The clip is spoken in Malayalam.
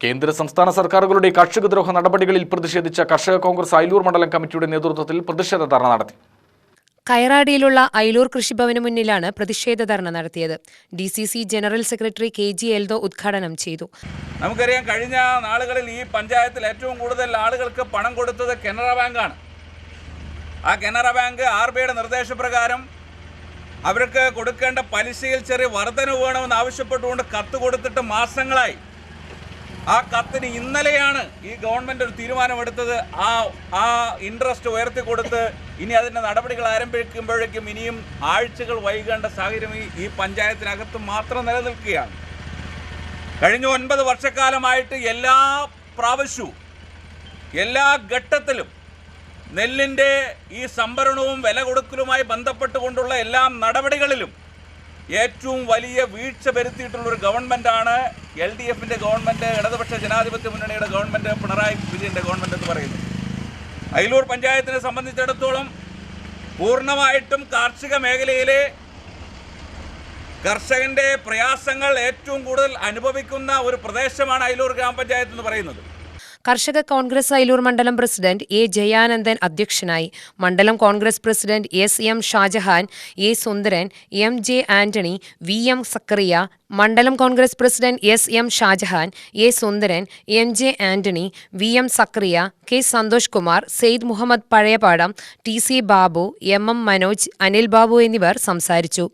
കേന്ദ്ര സംസ്ഥാന സർക്കാരുകളുടെ കർഷകദ്രോഹ നടപടികളിൽ പ്രതിഷേധിച്ച കർഷക കോൺഗ്രസ് അയിലൂർ മണ്ഡലം കമ്മിറ്റിയുടെ നേതൃത്വത്തിൽ പ്രതിഷേധ ധർണ നടത്തി. കയറാടിയിലുള്ള അയിലൂർ കൃഷിഭവന് മുന്നിലാണ് പ്രതിഷേധ ധർണ നടത്തിയത്. DCC general secretary KG Eldho ഉദ്ഘാടനം ചെയ്തു. നമുക്കറിയാം, കഴിഞ്ഞ നാളുകളിൽ ഈ പഞ്ചായത്തിൽ ഏറ്റവും കൂടുതൽ ആളുകൾക്ക് പണം കൊടുത്തത് കനറ ബാങ്കാണ്. ആ കനറ ബാങ്ക് RBIയുടെ നിർദ്ദേശപ്രകാരം അവർക്ക് കൊടുക്കേണ്ട പലിശയിൽ ചെറിയ വർധനവ് വേണമെന്ന് ആവശ്യപ്പെട്ടുകൊണ്ട് കത്ത് കൊടുത്തിട്ട് മാസങ്ങളായി. ആ കത്തിന് ഇന്നലെയാണ് ഈ ഗവൺമെൻറ് ഒരു തീരുമാനമെടുത്തത്. ആ ഇൻട്രസ്റ്റ് ഉയർത്തി കൊടുത്ത് ഇനി അതിൻ്റെ നടപടികൾ ആരംഭിക്കുമ്പോഴേക്കും ഇനിയും ആഴ്ചകൾ വൈകേണ്ട സാഹചര്യം ഈ പഞ്ചായത്തിനകത്ത് മാത്രം നിലനിൽക്കുകയാണ്. കഴിഞ്ഞ 9 വർഷക്കാലമായിട്ട് എല്ലാ പ്രാവശ്യവും എല്ലാ ഘട്ടത്തിലും നെല്ലിൻ്റെ ഈ സംഭരണവും വില കൊടുക്കലുമായി ബന്ധപ്പെട്ടുകൊണ്ടുള്ള എല്ലാ നടപടികളിലും ഏറ്റവും വലിയ വീഴ്ച വരുത്തിയിട്ടുള്ളൊരു ഗവൺമെൻറ്റാണ് LDFിൻ്റെ ഗവൺമെൻറ്, ഇടതുപക്ഷ ജനാധിപത്യ മുന്നണിയുടെ ഗവൺമെൻറ്, പിണറായി വിജയൻ്റെ ഗവൺമെൻറ് എന്ന് പറയുന്നത്. അയിലൂർ പഞ്ചായത്തിനെ സംബന്ധിച്ചിടത്തോളം പൂർണ്ണമായിട്ടും കാർഷിക മേഖലയിലെ കർഷകൻ്റെ പ്രയാസങ്ങൾ ഏറ്റവും കൂടുതൽ അനുഭവിക്കുന്ന ഒരു പ്രദേശമാണ് അയിലൂർ ഗ്രാമപഞ്ചായത്ത് എന്ന് പറയുന്നത്. കർഷക കോൺഗ്രസ് അയിലൂർ മണ്ഡലം പ്രസിഡന്റ് A. ജയാനന്ദൻ അധ്യക്ഷനായി. മണ്ഡലം Congress president SM Shajahan, A. Sundaran, MJ Antony, VM Zakariya, മണ്ഡലം Congress president SM Shajahan, A. Sundaran, MJ Antony, VM Zakariya, K. Santhosh Kumar, Syed Muhammad Pazhayapadam, TC Babu, MM Manoj, Anil Babu എന്നിവർ സംസാരിച്ചു.